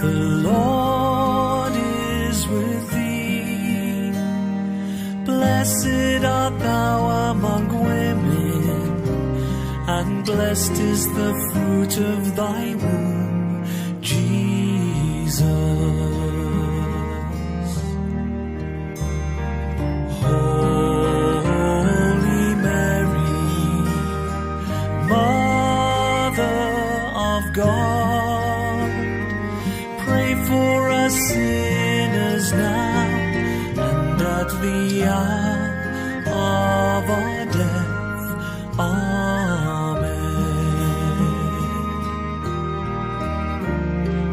The Lord is with thee. Blessed art thou among women, and blessed is the fruit of thy womb, Jesus. Holy Mary, Mother of God, pray for us sinners now and at the hour of our death. Amen.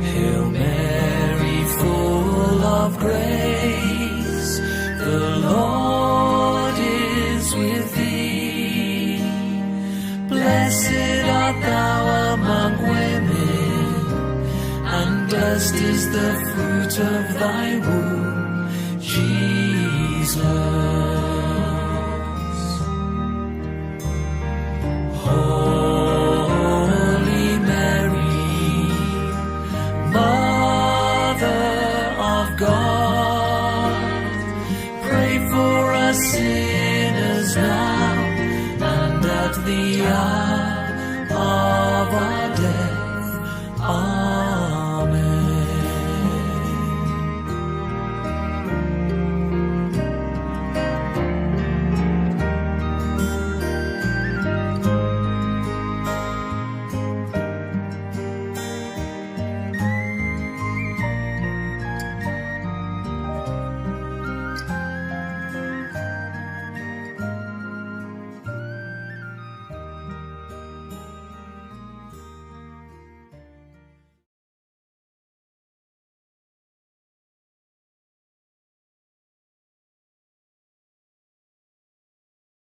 Hail Mary, full of grace, the Lord is with thee. Blessed art thou among women, and blessed is the fruit of thy womb, Jesus. Holy Mary, Mother of God, pray for us sinners now and at the hour